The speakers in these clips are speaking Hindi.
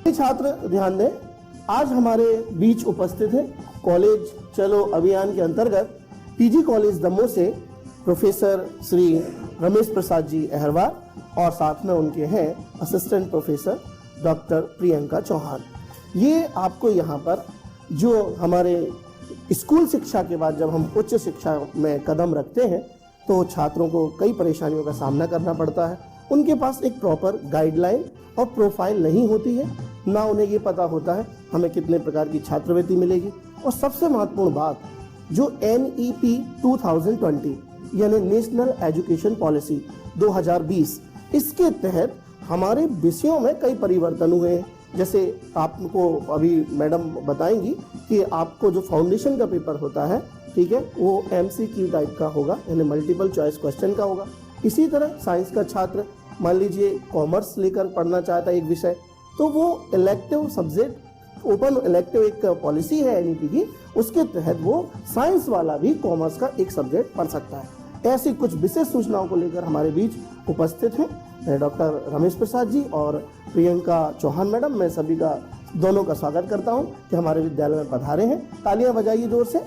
छात्र ध्यान दें, आज हमारे बीच उपस्थित है कॉलेज चलो अभियान के अंतर्गत पीजी कॉलेज दमोह से प्रोफेसर श्री रमेश प्रसाद जी अहरवार और साथ में उनके हैं assistant professor doctor Priyanka Chauhan. ये आपको यहाँ पर जो हमारे स्कूल शिक्षा के बाद जब हम उच्च शिक्षा में कदम रखते हैं तो छात्रों को कई परेशानियों का सामना करना पड़ता है। उनके पास एक प्रॉपर गाइडलाइन और प्रोफाइल नहीं होती है, ना उन्हें ये पता होता है हमें कितने प्रकार की छात्रवृत्ति मिलेगी। और सबसे महत्वपूर्ण बात, जो NEP 2020 यानी नेशनल एजुकेशन पॉलिसी 2020, इसके तहत हमारे विषयों में कई परिवर्तन हुए हैं। जैसे आपको अभी मैडम बताएंगी कि आपको जो फाउंडेशन का पेपर होता है, ठीक है, वो MCQ टाइप का होगा, यानी मल्टीपल चॉइस क्वेश्चन का होगा। इसी तरह साइंस का छात्र मान लीजिए कॉमर्स लेकर पढ़ना चाहता है एक विषय, तो वो इलेक्टिव सब्जेक्ट, ओपन इलेक्टिव एक पॉलिसी है NEP की, उसके तहत वो साइंस वाला भी कॉमर्स का एक सब्जेक्ट पढ़ सकता है। ऐसी कुछ विशेष सूचनाओं को लेकर हमारे बीच उपस्थित हैं डॉक्टर रमेश प्रसाद जी और प्रियंका चौहान मैडम। मैं सभी का, दोनों का स्वागत करता हूं कि हमारे विद्यालय में पधारे हैं। तालियां बजाइए जोर से।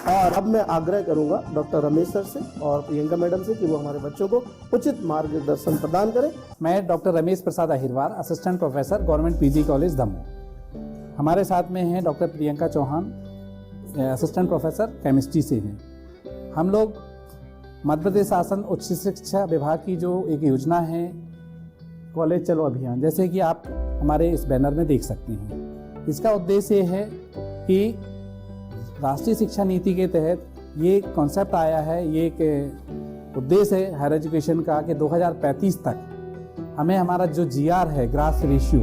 और अब मैं आग्रह करूंगा डॉक्टर रमेश सर से और प्रियंका मैडम से कि वो हमारे बच्चों को उचित मार्गदर्शन प्रदान करें। मैं doctor Ramesh Prasad Ahirwar, assistant professor government PG college Damoh. हमारे साथ में हैं doctor Priyanka Chauhan, assistant professor chemistry से हैं। हम लोग मध्य प्रदेश शासन उच्च शिक्षा विभाग की जो एक योजना है कॉलेज चलो अभियान, जैसे कि आप हमारे इस बैनर में देख सकते हैं, इसका उद्देश्य है कि राष्ट्रीय शिक्षा नीति के तहत ये कॉन्सेप्ट आया है, ये एक उद्देश्य है हायर एजुकेशन का कि 2035 तक हमें हमारा जो GR है, ग्रास रेशियो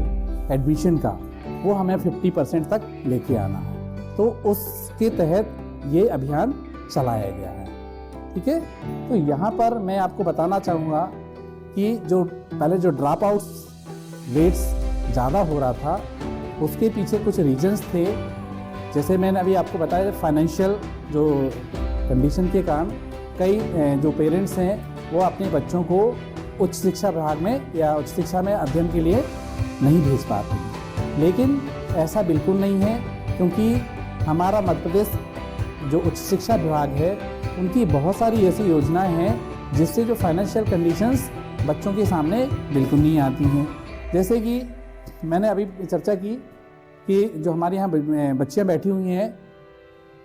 एडमिशन का, वो हमें 50% तक लेके आना है। तो उसके तहत ये अभियान चलाया गया है, ठीक है। तो यहाँ पर मैं आपको बताना चाहूँगा कि जो पहले जो ड्रॉप आउट्स रेट्स ज़्यादा हो रहा था, उसके पीछे कुछ रीजंस थे। जैसे मैंने अभी आपको बताया, फाइनेंशियल जो कंडीशन के कारण कई जो पेरेंट्स हैं वो अपने बच्चों को उच्च शिक्षा विभाग में या उच्च शिक्षा में अध्ययन के लिए नहीं भेज पाते हैं। लेकिन ऐसा बिल्कुल नहीं है, क्योंकि हमारा मध्य प्रदेश जो उच्च शिक्षा विभाग है, उनकी बहुत सारी ऐसी योजनाएं हैं जिससे जो फाइनेंशियल कंडीशंस बच्चों के सामने बिल्कुल नहीं आती हैं। जैसे कि मैंने अभी चर्चा की कि जो हमारे यहाँ बच्चियाँ बैठी हुई हैं,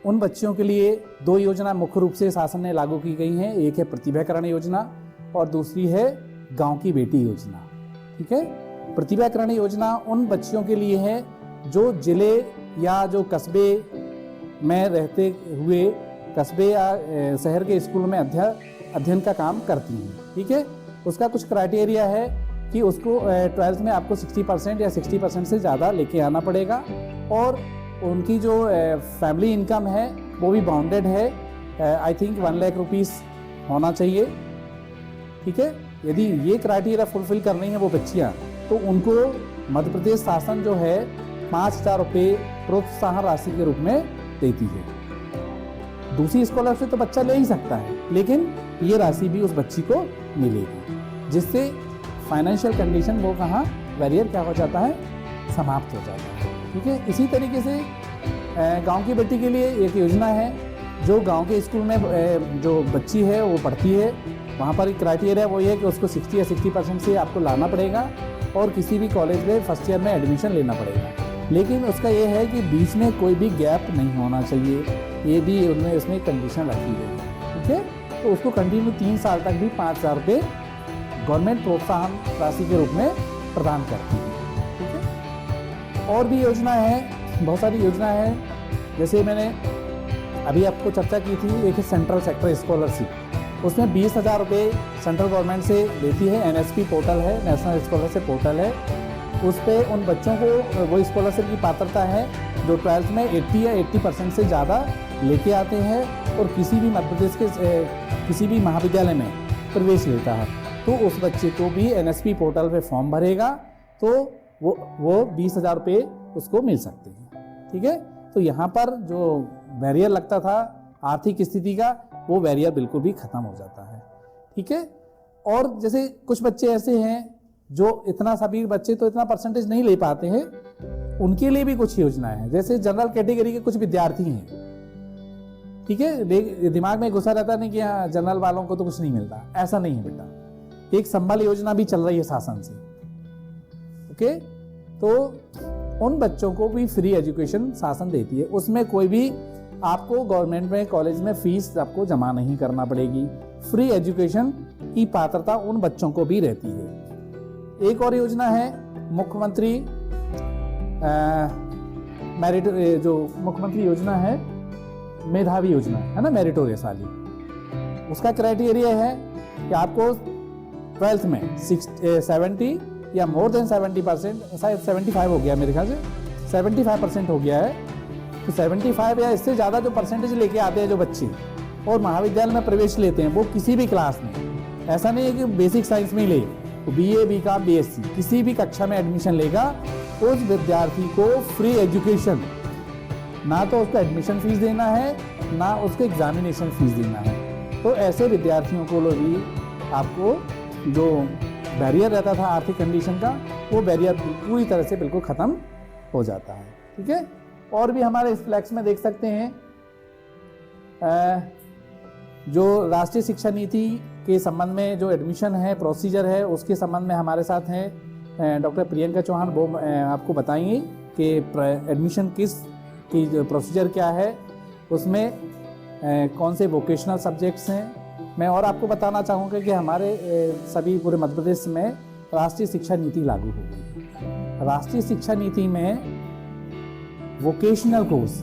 उन बच्चियों के लिए 2 योजना मुख्य रूप से शासन ने लागू की गई हैं। एक है प्रतिभाकरण योजना और दूसरी है गांव की बेटी योजना, ठीक है। प्रतिभाकरण योजना उन बच्चियों के लिए है जो जिले या जो कस्बे में रहते हुए कस्बे या शहर के स्कूल में अध्ययन का काम करती हैं, ठीक है। उसका कुछ क्राइटेरिया है कि उसको 12th में आपको 60% या 60% से ज़्यादा लेके आना पड़ेगा, और उनकी जो फैमिली इनकम है वो भी बाउंडेड है, आई थिंक 1 लाख रुपीस होना चाहिए, ठीक है। यदि ये क्राइटेरिया फुलफिल कर रही हैं वो बच्चियाँ, तो उनको मध्य प्रदेश शासन जो है 5,000 रुपये प्रोत्साहन राशि के रूप में देती है। दूसरी स्कॉलरशिप तो बच्चा ले ही सकता है, लेकिन ये राशि भी उस बच्ची को मिलेगी, जिससे फाइनेंशियल कंडीशन वो कहाँ बैरियर क्या हो जाता है, समाप्त हो जाता है, ठीक है। इसी तरीके से गांव की बेटी के लिए एक योजना है, जो गांव के स्कूल में जो बच्ची है वो पढ़ती है, वहाँ पर एक क्राइटेरिया वो ये है कि उसको 60 या 60% से आपको लाना पड़ेगा और किसी भी कॉलेज में फर्स्ट ईयर में एडमिशन लेना पड़ेगा। लेकिन उसका ये है कि बीच में कोई भी गैप नहीं होना चाहिए, ये भी उनमें इसमें कंडीशन रखी गई है, ठीक है। तो उसको कंटिन्यू 3 साल तक भी 5,000 रुपये गवर्नमेंट प्रोत्साहन राशि के रूप में प्रदान करती है, ठीक है। और भी योजना है, बहुत सारी योजना है। जैसे मैंने अभी आपको चर्चा की थी, एक सेंट्रल सेक्टर स्कॉलरशिप, उसमें 20,000 रुपये सेंट्रल गवर्नमेंट से देती है। NSP पोर्टल है, नेशनल स्कॉलरशिप पोर्टल है, उस पर उन बच्चों को वो स्कॉलरशिप की पात्रता है जो 12th में 80 या 80% से ज़्यादा लेके आते हैं और किसी भी मध्य प्रदेश के किसी भी महाविद्यालय में प्रवेश लेता है, तो उस बच्चे को भी NSP पोर्टल पे फॉर्म भरेगा तो वो 20,000 रुपये उसको मिल सकते हैं, ठीक है। तो यहाँ पर जो बैरियर लगता था आर्थिक स्थिति का, वो बैरियर बिल्कुल भी ख़त्म हो जाता है, ठीक है। और जैसे कुछ बच्चे ऐसे हैं जो इतना सभी बच्चे तो इतना परसेंटेज नहीं ले पाते हैं, उनके लिए भी कुछ योजनाएं हैं। जैसे जनरल कैटेगरी के कुछ विद्यार्थी हैं, ठीक है, दिमाग में घुसा रहता नहीं कि हाँ जनरल वालों को तो कुछ नहीं मिलता, ऐसा नहीं है बेटा। एक संबल योजना भी चल रही है शासन से, ओके। तो उन बच्चों को भी फ्री एजुकेशन शासन देती है, उसमें कोई भी आपको गवर्नमेंट में कॉलेज में फीस आपको जमा नहीं करना पड़ेगी। फ्री एजुकेशन की पात्रता उन बच्चों को भी रहती है। एक और योजना है मुख्यमंत्री मेरिट, जो मुख्यमंत्री योजना है मेधावी योजना है ना, मेरिटोरियस वाली। उसका क्राइटेरिया है कि आपको 12th में 70 या मोर देन 70%, शायद 75 हो गया मेरे ख्याल से, 75% हो गया है। तो 75 या इससे ज़्यादा जो परसेंटेज लेके आते हैं जो बच्चे और महाविद्यालय में प्रवेश लेते हैं, वो किसी भी क्लास में, ऐसा नहीं है कि बेसिक साइंस में ही ले, तो BA BCom BSc किसी भी कक्षा में एडमिशन लेगा, उस विद्यार्थी को फ्री एजुकेशन, ना तो उसको एडमिशन फीस देना है ना उसको एग्जामिनेशन फीस देना है। तो ऐसे विद्यार्थियों को भी आपको जो बैरियर रहता था आर्थिक कंडीशन का, वो बैरियर पूरी तरह से बिल्कुल ख़त्म हो जाता है, ठीक है। और भी हमारे इस फ्लैक्स में देख सकते हैं जो राष्ट्रीय शिक्षा नीति के संबंध में जो एडमिशन है प्रोसीजर है, उसके संबंध में हमारे साथ हैं डॉक्टर प्रियंका चौहान। वो आपको बताएंगे कि एडमिशन किस की जो प्रोसीजर क्या है, उसमें कौन से वोकेशनल सब्जेक्ट्स हैं। मैं और आपको बताना चाहूँगा कि हमारे सभी पूरे मध्य प्रदेश में राष्ट्रीय शिक्षा नीति लागू हो गई। राष्ट्रीय शिक्षा नीति में वोकेशनल कोर्स,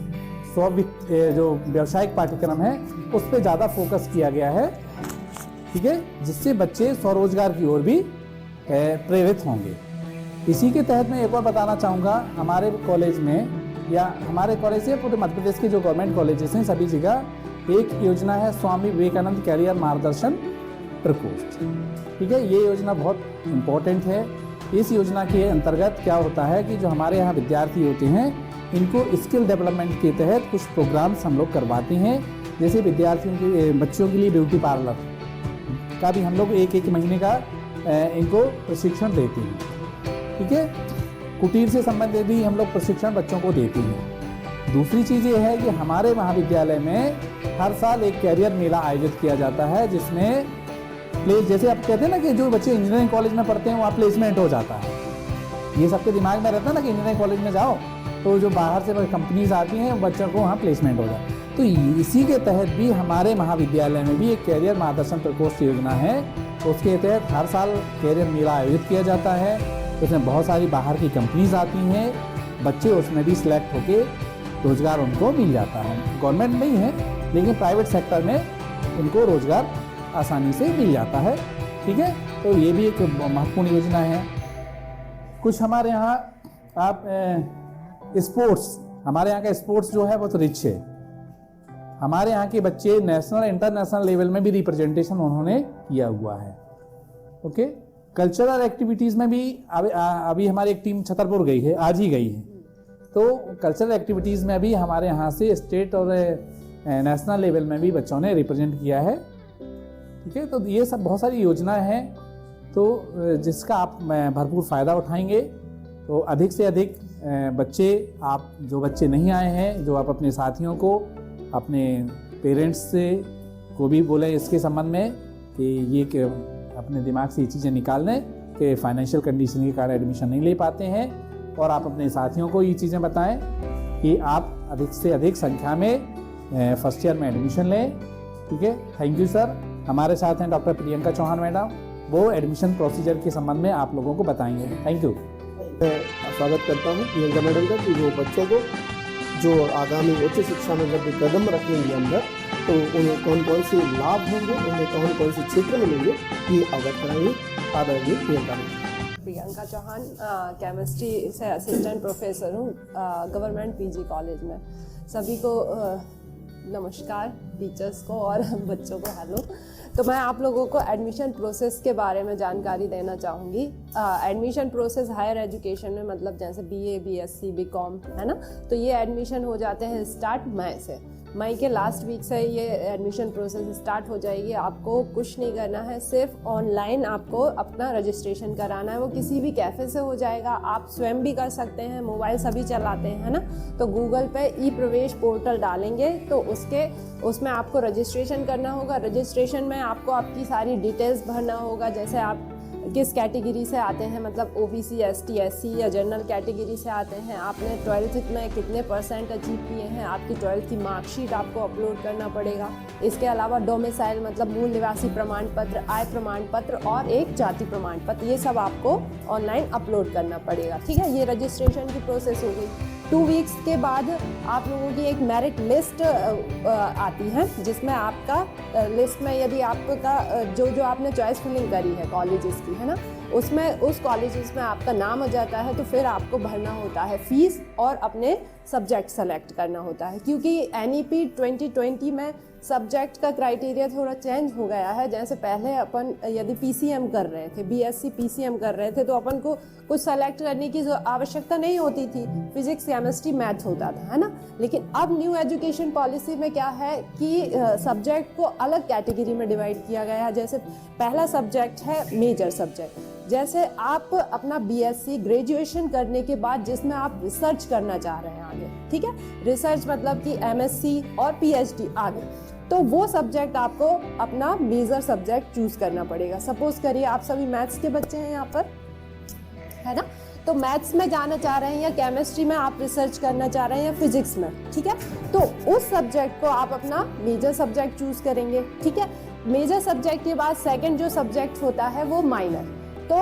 जो व्यावसायिक पाठ्यक्रम है, उस पर ज़्यादा फोकस किया गया है, ठीक है, जिससे बच्चे स्वरोजगार की ओर भी प्रेरित होंगे। इसी के तहत मैं एक और बताना चाहूँगा, हमारे कॉलेज में या हमारे कॉलेज से पूरे मध्य प्रदेश के जो गवर्नमेंट कॉलेजेस हैं सभी जगह एक योजना है स्वामी विवेकानंद कैरियर मार्गदर्शन प्रकोष्ठ, ठीक है। ये योजना बहुत इम्पोर्टेंट है। इस योजना के अंतर्गत क्या होता है कि जो हमारे यहाँ विद्यार्थी होते हैं, इनको स्किल डेवलपमेंट के तहत कुछ प्रोग्राम्स हम लोग करवाते हैं। जैसे विद्यार्थियों के बच्चों के लिए ब्यूटी पार्लर का भी हम लोग एक महीने का इनको प्रशिक्षण देते हैं, ठीक है। कुटीर से संबंधित भी हम लोग प्रशिक्षण बच्चों को देते हैं। दूसरी चीज़ ये है कि हमारे महाविद्यालय में हर साल एक कैरियर मेला आयोजित किया जाता है, जिसमें जैसे आप कहते हैं ना कि जो बच्चे इंजीनियरिंग कॉलेज में पढ़ते हैं वहाँ प्लेसमेंट हो जाता है। ये सबके दिमाग में रहता है ना कि इंजीनियरिंग कॉलेज में जाओ तो जो बाहर से कंपनीज आती हैं बच्चों को वहाँ प्लेसमेंट हो जाए। तो इसी के तहत भी हमारे महाविद्यालय में भी एक कैरियर मार्गदर्शन प्रकोष्ठ योजना है। उसके तहत हर साल कैरियर मेला आयोजित किया जाता है। उसमें बहुत सारी बाहर की कंपनीज आती हैं, बच्चे उसमें भी सिलेक्ट होके रोजगार उनको मिल जाता है। गवर्नमेंट नहीं है लेकिन प्राइवेट सेक्टर में उनको रोजगार आसानी से मिल जाता है, ठीक है। तो ये भी एक महत्वपूर्ण योजना है। कुछ हमारे यहाँ आप स्पोर्ट्स, हमारे यहाँ का स्पोर्ट्स जो है बहुत रिच है। हमारे यहाँ के बच्चे नेशनल इंटरनेशनल लेवल में भी रिप्रेजेंटेशन उन्होंने किया हुआ है, ओके। कल्चरल एक्टिविटीज़ में भी अभी हमारी एक टीम छतरपुर गई है, आज ही गई है। तो कल्चरल एक्टिविटीज़ में भी हमारे यहाँ से स्टेट और नेशनल लेवल में भी बच्चों ने रिप्रेजेंट किया है, ठीक है। तो ये सब बहुत सारी योजनाएं हैं, तो जिसका आप भरपूर फ़ायदा उठाएंगे तो अधिक से अधिक बच्चे, आप जो बच्चे नहीं आए हैं, जो आप अपने साथियों को, अपने पेरेंट्स से को भी बोलें इसके संबंध में कि ये कि अपने दिमाग से ये चीज़ें निकाल लें कि फाइनेंशियल कंडीशन के कारण एडमिशन नहीं ले पाते हैं, और आप अपने साथियों को ये चीज़ें बताएं कि आप अधिक से अधिक संख्या में फर्स्ट ईयर में एडमिशन लें, ठीक है। Thank you sir. हमारे साथ हैं डॉक्टर प्रियंका चौहान मैडम, वो एडमिशन प्रोसीजर के संबंध में आप लोगों को बताएंगे। Thank you. मैं स्वागत करता हूँ प्रियंका मैडम का कि वो बच्चों को जो आगामी उच्च शिक्षा में जब कदम रखेंगे अंदर, तो उन्हें कौन कौन से लाभ होंगे, उन्हें कौन कौन से क्षेत्र मिलेंगे, ये अवगत कराएंगे आदरणीय प्रियंका मैडम। प्रियंका चौहान, केमिस्ट्री से असिस्टेंट प्रोफेसर हूँ गवर्नमेंट पीजी कॉलेज में। सभी को नमस्कार, टीचर्स को और बच्चों को हेलो। तो मैं आप लोगों को एडमिशन प्रोसेस के बारे में जानकारी देना चाहूँगी। एडमिशन प्रोसेस हायर एजुकेशन में, मतलब जैसे BA BSc BCom है ना, तो ये एडमिशन हो जाते हैं स्टार्ट मई से। मई के लास्ट वीक से ये एडमिशन प्रोसेस स्टार्ट हो जाएगी। आपको कुछ नहीं करना है, सिर्फ ऑनलाइन आपको अपना रजिस्ट्रेशन कराना है। वो किसी भी कैफ़े से हो जाएगा, आप स्वयं भी कर सकते हैं, मोबाइल सभी चलाते हैं, है ना। तो गूगल पे ई प्रवेश पोर्टल डालेंगे तो उसमें आपको रजिस्ट्रेशन करना होगा। रजिस्ट्रेशन में आपको आपकी सारी डिटेल्स भरना होगा, जैसे आप किस कैटेगरी से आते हैं, मतलब ओबीसी, एसटी, एससी या जनरल कैटेगरी से आते हैं, आपने 12th में कितने % अचीव किए हैं, आपकी 12th की मार्कशीट आपको अपलोड करना पड़ेगा। इसके अलावा डोमिसाइल मतलब मूल निवासी प्रमाण पत्र, आय प्रमाण पत्र और एक जाति प्रमाण पत्र, ये सब आपको ऑनलाइन अपलोड करना पड़ेगा। ठीक है, ये रजिस्ट्रेशन की प्रोसेस हो गई। 2 वीक्स के बाद आप लोगों की एक मेरिट लिस्ट आती है, जिसमें आपका लिस्ट में यदि आपका जो आपने चॉइस फिलिंग करी है कॉलेजेस की, है ना, उसमें उस कॉलेजेस में आपका नाम हो जाता है, तो फिर आपको भरना होता है फीस और अपने सब्जेक्ट सेलेक्ट करना होता है। क्योंकि NEP 2020 में सब्जेक्ट का क्राइटेरिया थोड़ा चेंज हो गया है। जैसे पहले अपन यदि PCM कर रहे थे, BSc PCM कर रहे थे, तो अपन को कुछ सेलेक्ट करने की आवश्यकता नहीं होती थी, फिजिक्स, केमिस्ट्री, मैथ होता था, है ना। लेकिन अब न्यू एजुकेशन पॉलिसी में क्या है कि सब्जेक्ट को अलग कैटेगरी में डिवाइड किया गया है। जैसे पहला सब्जेक्ट है मेजर सब्जेक्ट। जैसे आप अपना BSc ग्रेजुएशन करने के बाद जिसमें आप रिसर्च करना चाह रहे हैं आगे, ठीक है, रिसर्च मतलब कि MSc और PhD आगे, तो वो सब्जेक्ट आपको अपना मेजर सब्जेक्ट चूज करना पड़ेगा। सपोज करिए आप सभी मैथ्स के बच्चे हैं यहाँ पर, है ना, तो मैथ्स में जाना चाह रहे हैं या केमिस्ट्री में आप रिसर्च करना चाह रहे हैं या फिजिक्स में, ठीक है, तो उस सब्जेक्ट को आप अपना मेजर सब्जेक्ट चूज करेंगे। ठीक है, मेजर सब्जेक्ट के बाद सेकंड जो सब्जेक्ट होता है वो माइनर। तो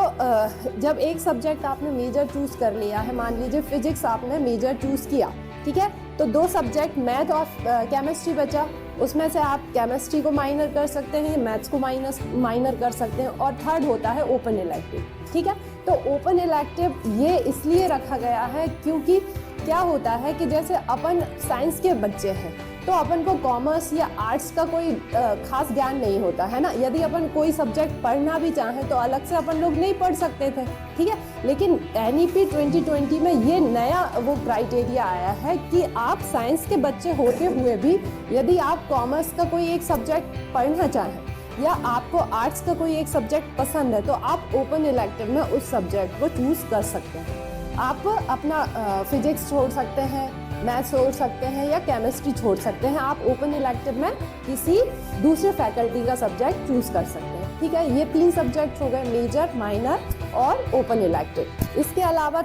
जब एक सब्जेक्ट आपने मेजर चूज कर लिया है, मान लीजिए फिजिक्स आपने मेजर चूज किया, ठीक है, तो 2 सब्जेक्ट मैथ और केमिस्ट्री बचा, उसमें से आप केमिस्ट्री को माइनर कर सकते हैं, मैथ्स को माइनर कर सकते हैं, और थर्ड होता है ओपन इलेक्टिव। ठीक है, तो ओपन इलेक्टिव ये इसलिए रखा गया है क्योंकि क्या होता है कि जैसे अपन साइंस के बच्चे हैं तो अपन को कॉमर्स या आर्ट्स का कोई खास ज्ञान नहीं होता है ना। यदि अपन कोई सब्जेक्ट पढ़ना भी चाहें तो अलग से अपन लोग नहीं पढ़ सकते थे, ठीक है। लेकिन NEP 2020 में ये नया वो क्राइटेरिया आया है कि आप साइंस के बच्चे होते हुए भी यदि आप कॉमर्स का कोई एक सब्जेक्ट पढ़ना चाहें या आपको आर्ट्स का कोई एक सब्जेक्ट पसंद है तो आप ओपन इलेक्टिव में उस सब्जेक्ट को चूज कर सकते हैं। आप अपना फिजिक्स छोड़ सकते हैं, मैथ्स छोड़ सकते हैं या केमिस्ट्री छोड़ सकते हैं। आप ओपन इलेक्टिव में किसी दूसरे फैकल्टी का सब्जेक्ट चूज कर सकते हैं। ठीक है, ये 3 सब्जेक्ट हो गए, मेजर, माइनर और ओपन इलेक्टिव। इसके अलावा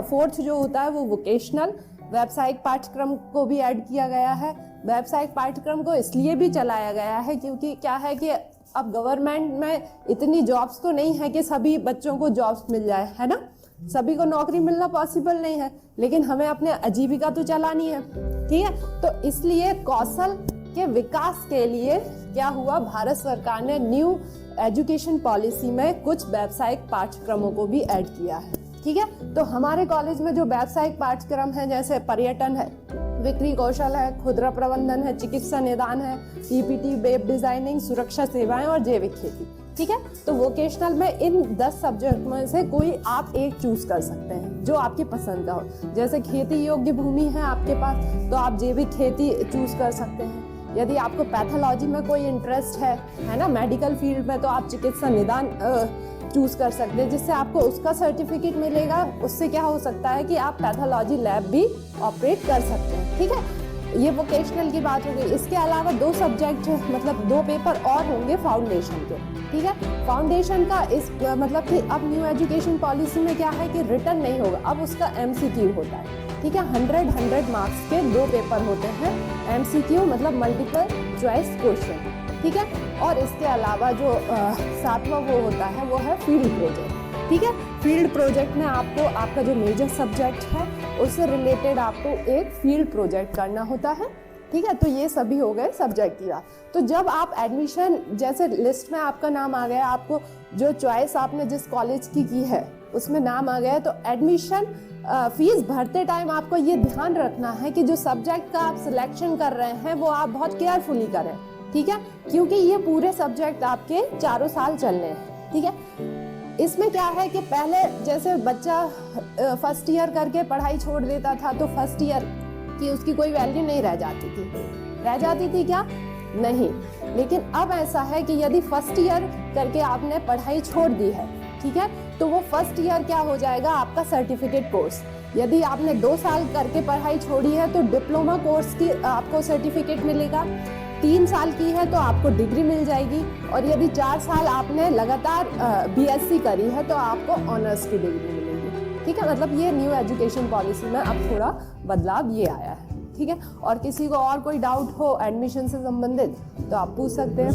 फोर्थ जो होता है वो वोकेशनल व्यावसायिक पाठ्यक्रम को भी ऐड किया गया है। व्यावसायिक पाठ्यक्रम को इसलिए भी चलाया गया है क्योंकि क्या है कि अब गवर्नमेंट में इतनी जॉब्स तो नहीं है कि सभी बच्चों को जॉब्स मिल जाए, है ना, सभी को नौकरी मिलना पॉसिबल नहीं है, लेकिन हमें अपने आजीविका तो चलानी है। ठीक है, तो इसलिए कौशल के विकास के लिए क्या हुआ, भारत सरकार ने न्यू एजुकेशन पॉलिसी में कुछ व्यावसायिक पाठ्यक्रमों को भी ऐड किया है। ठीक है, तो हमारे कॉलेज में जो व्यावसायिक पाठ्यक्रम है जैसे पर्यटन है, विक्री कौशल है, खुदरा प्रबंधन है, चिकित्सा निदान है, PPT, वेब डिजाइनिंग, सुरक्षा सेवाएं और जैविक खेती। ठीक है, तो वोकेशनल में इन 10 सब्जेक्ट में से कोई आप एक चूज कर सकते हैं जो आपकी पसंद का हो। जैसे खेती योग्य भूमि है आपके पास तो आप जैविक खेती चूज कर सकते हैं। यदि आपको पैथोलॉजी में कोई इंटरेस्ट है ना, मेडिकल फील्ड में, तो आप चिकित्सा निदान चूज कर सकते हैं, जिससे आपको उसका सर्टिफिकेट मिलेगा। उससे क्या हो सकता है कि आप पैथोलॉजी लैब भी ऑपरेट कर सकते हैं। ठीक है, ये वोकेशनल की बात हो गई। इसके अलावा 2 सब्जेक्ट मतलब 2 पेपर और होंगे फाउंडेशन के। ठीक है, फाउंडेशन का इस मतलब कि अब न्यू एजुकेशन पॉलिसी में क्या है कि रिटर्न नहीं होगा, अब उसका MCQ होता है। ठीक है, 100 मार्क्स के 2 पेपर होते हैं। MCQ मतलब मल्टीपल चॉइस क्वेश्चन। ठीक है, और इसके अलावा जो 7वां वो होता है वो है फील्ड प्रोजेक्ट। ठीक है, फील्ड प्रोजेक्ट में आपको आपका जो मेजर सब्जेक्ट है उससे रिलेटेड आपको एक फील्ड प्रोजेक्ट करना होता है। ठीक है, तो ये सभी हो गए सब्जेक्ट की बात। तो जब आप एडमिशन जैसे लिस्ट में आपका नाम आ गया, आपको जो चॉइस आपने जिस कॉलेज की है उसमें नाम आ गया, तो एडमिशन फीस भरते टाइम आपको ये ध्यान रखना है कि जो सब्जेक्ट का आप सिलेक्शन कर रहे हैं वो आप बहुत केयरफुली करें। ठीक है, क्योंकि ये पूरे सब्जेक्ट आपके 4 साल चलने हैं। ठीक है, इसमें क्या है कि पहले जैसे बच्चा फर्स्ट ईयर करके पढ़ाई छोड़ देता था तो फर्स्ट ईयर की उसकी कोई वैल्यू नहीं रह जाती थी। रह जाती थी क्या? नहीं। लेकिन अब ऐसा है कि यदि फर्स्ट ईयर करके आपने पढ़ाई छोड़ दी है, ठीक है, तो वो फर्स्ट ईयर क्या हो जाएगा? आपका सर्टिफिकेट कोर्स। यदि आपने 2 साल करके पढ़ाई छोड़ी है तो डिप्लोमा कोर्स की आपको सर्टिफिकेट मिलेगा। 3 साल की है तो आपको डिग्री मिल जाएगी, और यदि 4 साल आपने लगातार बीएससी करी है तो आपको ऑनर्स की डिग्री मिलेगी। ठीक है, मतलब ये न्यू एजुकेशन पॉलिसी में अब थोड़ा बदलाव ये आया है। ठीक है, और किसी को और कोई डाउट हो एडमिशन से संबंधित तो आप पूछ सकते हैं।